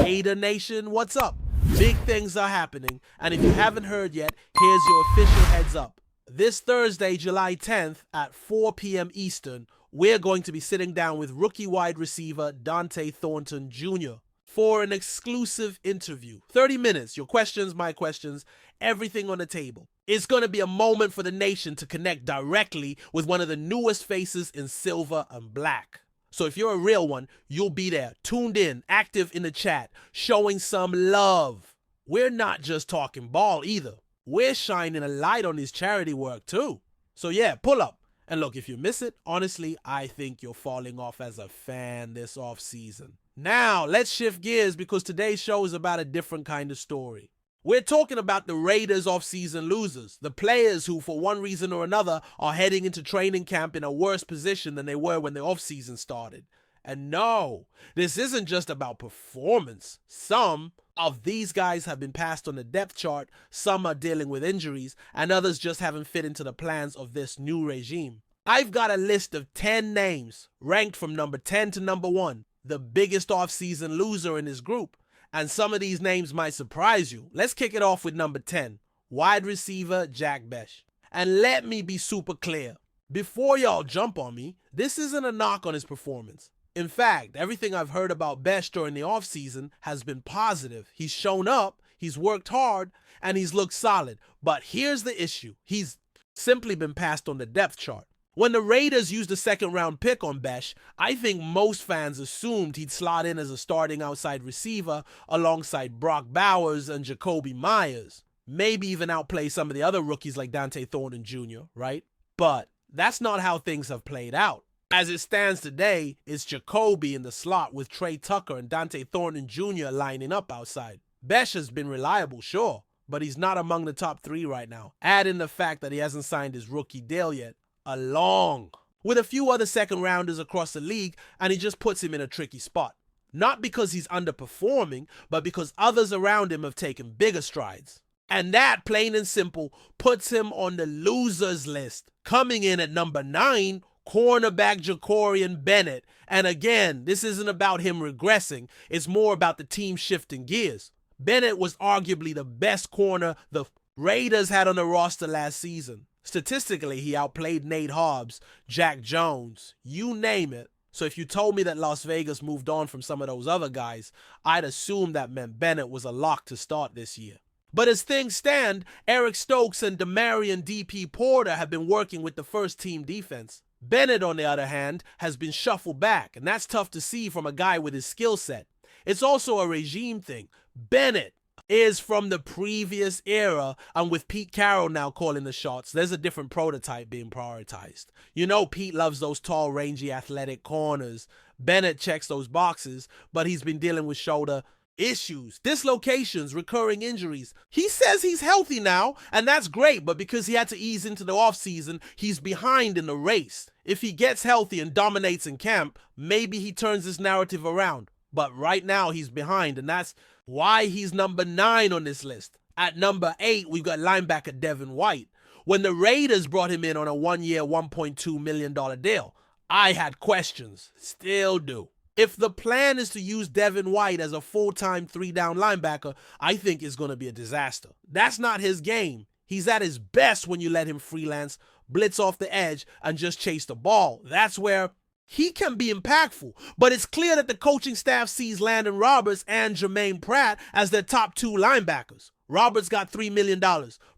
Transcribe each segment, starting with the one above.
Raider Nation, what's up? Big things are happening, and if you haven't heard yet, here's your official heads up. This Thursday, July 10th at 4 p.m. Eastern, we're going to be sitting down with rookie wide receiver Dante Thornton Jr. for an exclusive interview. 30 minutes, your questions, my questions, everything on the table. It's going to be a moment for the nation to connect directly with one of the newest faces in silver and black. So if you're a real one, you'll be there, tuned in, active in the chat, showing some love. We're not just talking ball either. We're shining a light on his charity work too. So yeah, pull up. And look, if you miss it, honestly, I think you're falling off as a fan this offseason. Now, let's shift gears because today's show is about a different kind of story. We're talking about the Raiders offseason losers, the players who, for one reason or another, are heading into training camp in a worse position than they were when the offseason started. And no, this isn't just about performance. Some of these guys have been passed on the depth chart, some are dealing with injuries, and others just haven't fit into the plans of this new regime. I've got a list of 10 names, ranked from number 10 to number 1, the biggest offseason loser in this group. And some of these names might surprise you. Let's kick it off with number 10, wide receiver Jack Bech. And let me be super clear. Before y'all jump on me, this isn't a knock on his performance. In fact, everything I've heard about Bech during the offseason has been positive. He's shown up, he's worked hard, and he's looked solid. But here's the issue. He's simply been passed on the depth chart. When the Raiders used a second-round pick on Bech, I think most fans assumed he'd slot in as a starting outside receiver alongside Brock Bowers and Jakobi Meyers. Maybe even outplay some of the other rookies like Dante Thornton Jr., right? But that's not how things have played out. As it stands today, it's Jakobi in the slot with Trey Tucker and Dante Thornton Jr. lining up outside. Bech has been reliable, sure, but he's not among the top 3 right now. Add in the fact that he hasn't signed his rookie deal yet, along with a few other second rounders across the league, and he just puts him in a tricky spot. Not because he's underperforming, but because others around him have taken bigger strides. And that, plain and simple, puts him on the losers list. Coming in at number 9, cornerback Jacorian Bennett. And again, this isn't about him regressing, it's more about the team shifting gears. Bennett was arguably the best corner the Raiders had on the roster last season. Statistically, he outplayed Nate Hobbs, Jack Jones, you name it. So if you told me that Las Vegas moved on from some of those other guys, I'd assume that meant Bennett was a lock to start this year. But as things stand, Eric Stokes and Demarion D.P. Porter have been working with the first team defense. Bennett, on the other hand, has been shuffled back, and that's tough to see from a guy with his skill set. It's also a regime thing. Bennett is from the previous era, and with Pete Carroll now calling the shots, there's a different prototype being prioritized. You know Pete loves those tall, rangy, athletic corners. Bennett checks those boxes, but he's been dealing with shoulder issues, dislocations, recurring injuries. He says he's healthy now, and that's great, but because he had to ease into the offseason, he's behind in the race. If he gets healthy and dominates in camp, maybe he turns this narrative around. But right now, he's behind, and that's why he's number 9 on this list. At number 8, we've got linebacker Devin White. When the Raiders brought him in on a 1-year, $1.2 million deal, I had questions. Still do. If the plan is to use Devin White as a full-time 3-down linebacker, I think it's going to be a disaster. That's not his game. He's at his best when you let him freelance, blitz off the edge, and just chase the ball. That's where he can be impactful, but it's clear that the coaching staff sees Landon Roberts and Jermaine Pratt as their top 2 linebackers. Roberts got $3 million.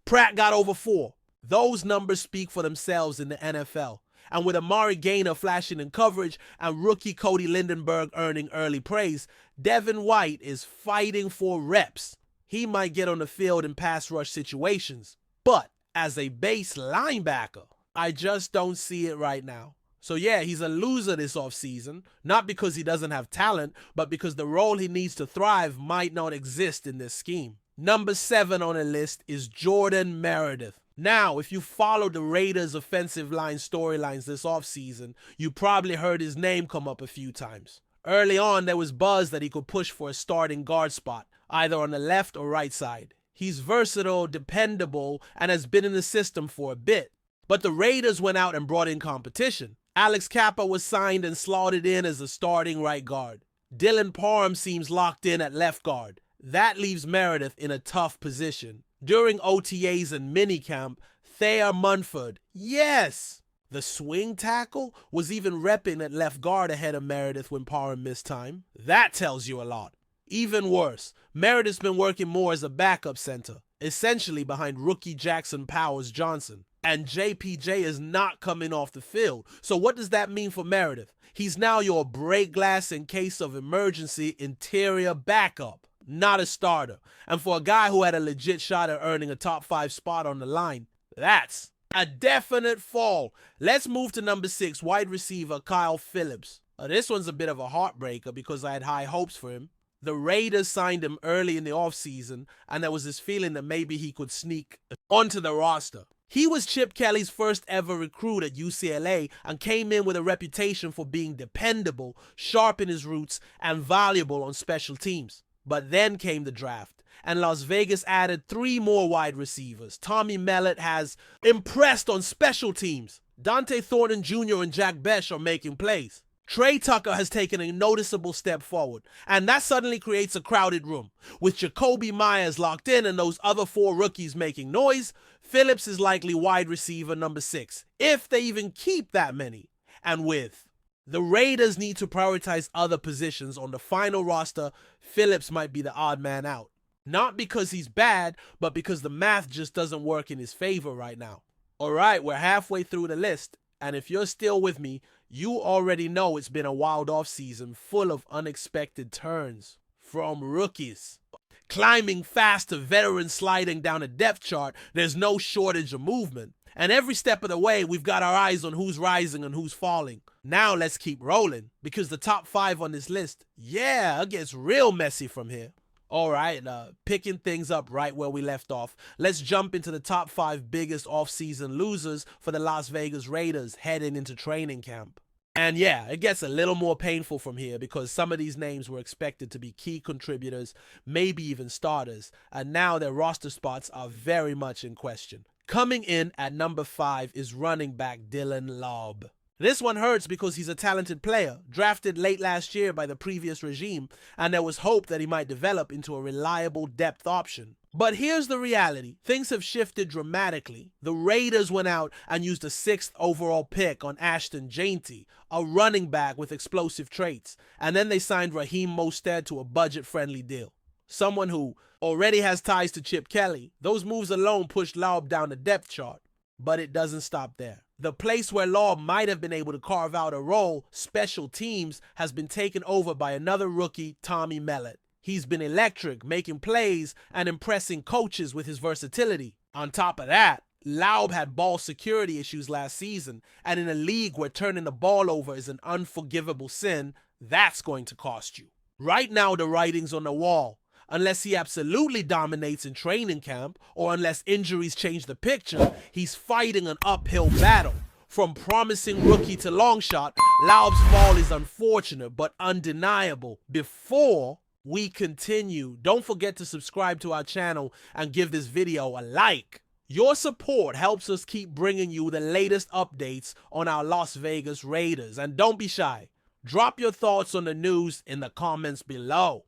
Pratt got over 4. Those numbers speak for themselves in the NFL. And with Amari Gaynor flashing in coverage and rookie Cody Lindenberg earning early praise, Devin White is fighting for reps. He might get on the field in pass rush situations, but as a base linebacker, I just don't see it right now. So yeah, he's a loser this offseason, not because he doesn't have talent, but because the role he needs to thrive might not exist in this scheme. Number 7 on the list is Jordan Meredith. Now, if you followed the Raiders' offensive line storylines this offseason, you probably heard his name come up a few times. Early on, there was buzz that he could push for a starting guard spot, either on the left or right side. He's versatile, dependable, and has been in the system for a bit. But the Raiders went out and brought in competition. Alex Kappa was signed and slotted in as the starting right guard. Dylan Parham seems locked in at left guard. That leaves Meredith in a tough position. During OTAs and minicamp, Thayer Munford, yes! The swing tackle was even repping at left guard ahead of Meredith when Parham missed time. That tells you a lot. Even worse, Meredith's been working more as a backup center, essentially behind rookie Jackson Powers Johnson. And JPJ is not coming off the field. So what does that mean for Meredith? He's now your break glass in case of emergency interior backup, not a starter. And for a guy who had a legit shot at earning a top 5 spot on the line, that's a definite fall. Let's move to number 6, wide receiver Kyle Phillips. This one's a bit of a heartbreaker because I had high hopes for him. The Raiders signed him early in the offseason, and there was this feeling that maybe he could sneak onto the roster. He was Chip Kelly's first ever recruit at UCLA and came in with a reputation for being dependable, sharp in his roots, and valuable on special teams. But then came the draft, and Las Vegas added 3 more wide receivers. Tommy Mellott has impressed on special teams. Dante Thornton Jr. and Jack Besh are making plays. Trey Tucker has taken a noticeable step forward, and that suddenly creates a crowded room. With Jacoby Myers locked in and those other 4 rookies making noise, Phillips is likely wide receiver number 6, if they even keep that many. And with the Raiders need to prioritize other positions on the final roster, Phillips might be the odd man out. Not because he's bad, but because the math just doesn't work in his favor right now. Alright, we're halfway through the list, and if you're still with me, you already know it's been a wild offseason full of unexpected turns. From rookies climbing fast to veterans sliding down a depth chart, there's no shortage of movement. And every step of the way, we've got our eyes on who's rising and who's falling. Now let's keep rolling, because the top 5 on this list, it gets real messy from here. Alright, picking things up right where we left off, let's jump into the top 5 biggest offseason losers for the Las Vegas Raiders heading into training camp. And it gets a little more painful from here because some of these names were expected to be key contributors, maybe even starters, and now their roster spots are very much in question. Coming in at number 5 is running back Dylan Laub. This one hurts because he's a talented player, drafted late last year by the previous regime, and there was hope that he might develop into a reliable depth option. But here's the reality. Things have shifted dramatically. The Raiders went out and used a 6th overall pick on Ashton Jainty, a running back with explosive traits, and then they signed Raheem Mostert to a budget-friendly deal. Someone who already has ties to Chip Kelly. Those moves alone pushed Laub down the depth chart. But it doesn't stop there. The place where Laub might have been able to carve out a role, special teams, has been taken over by another rookie, Tommy Mellott. He's been electric, making plays and impressing coaches with his versatility. On top of that, Laub had ball security issues last season, and in a league where turning the ball over is an unforgivable sin, that's going to cost you. Right now, the writing's on the wall. Unless he absolutely dominates in training camp, or unless injuries change the picture, he's fighting an uphill battle. From promising rookie to long shot, Laub's fall is unfortunate but undeniable. Before we continue, don't forget to subscribe to our channel and give this video a like. Your support helps us keep bringing you the latest updates on our Las Vegas Raiders. And don't be shy. Drop your thoughts on the news in the comments below.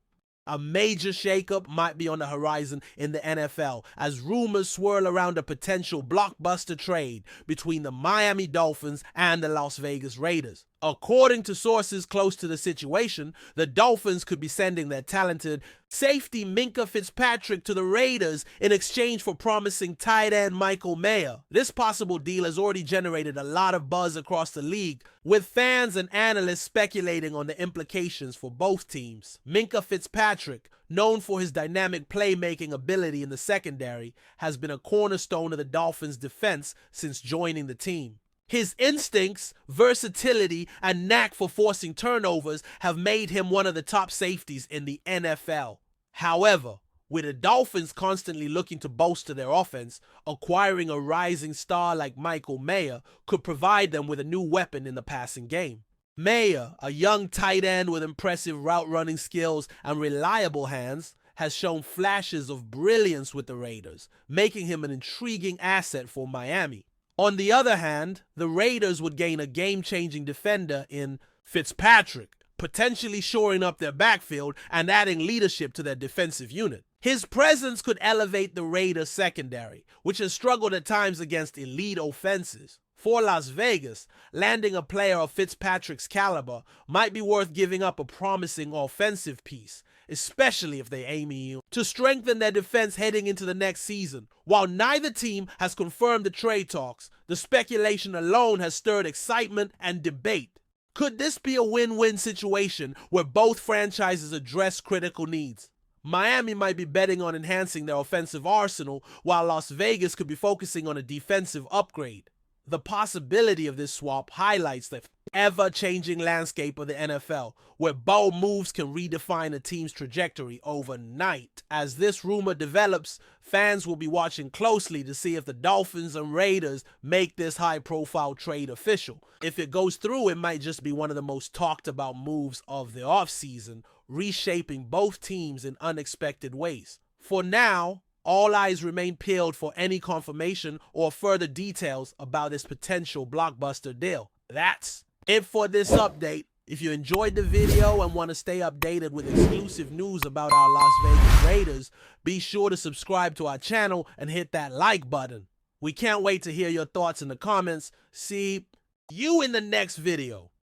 A major shakeup might be on the horizon in the NFL as rumors swirl around a potential blockbuster trade between the Miami Dolphins and the Las Vegas Raiders. According to sources close to the situation, the Dolphins could be sending their talented safety MINKAH FITZPATRICK to the Raiders in exchange for promising tight end MAYER. This possible deal has already generated a lot of buzz across the league, with fans and analysts speculating on the implications for both teams. MINKAH FITZPATRICK, known for his dynamic playmaking ability in the secondary, has been a cornerstone of the Dolphins' defense since joining the team. His instincts, versatility, and knack for forcing turnovers have made him one of the top safeties in the NFL. However, with the Dolphins constantly looking to bolster their offense, acquiring a rising star like MAYER could provide them with a new weapon in the passing game. MAYER, a young tight end with impressive route running skills and reliable hands, has shown flashes of brilliance with the Raiders, making him an intriguing asset for Miami. On the other hand, the Raiders would gain a game-changing defender in Fitzpatrick. potentially shoring up their backfield and adding leadership to their defensive unit. His presence could elevate the Raiders secondary, which has struggled at times against elite offenses. For Las Vegas, landing a player of Fitzpatrick's caliber might be worth giving up a promising offensive piece, especially if they aim you to strengthen their defense heading into the next season. While neither team has confirmed the trade talks, the speculation alone has stirred excitement and debate. Could this be a win-win situation where both franchises address critical needs? Miami might be betting on enhancing their offensive arsenal, while Las Vegas could be focusing on a defensive upgrade. The possibility of this swap highlights the ever-changing landscape of the NFL, where bold moves can redefine a team's trajectory overnight. As this rumor develops, fans will be watching closely to see if the Dolphins and Raiders make this high-profile trade official. If it goes through, it might just be one of the most talked-about moves of the offseason, reshaping both teams in unexpected ways. For now, all eyes remain peeled for any confirmation or further details about this potential blockbuster deal. That's it for this update. If you enjoyed the video and want to stay updated with exclusive news about our Las Vegas Raiders, be sure to subscribe to our channel and hit that like button. We can't wait to hear your thoughts in the comments. See you in the next video.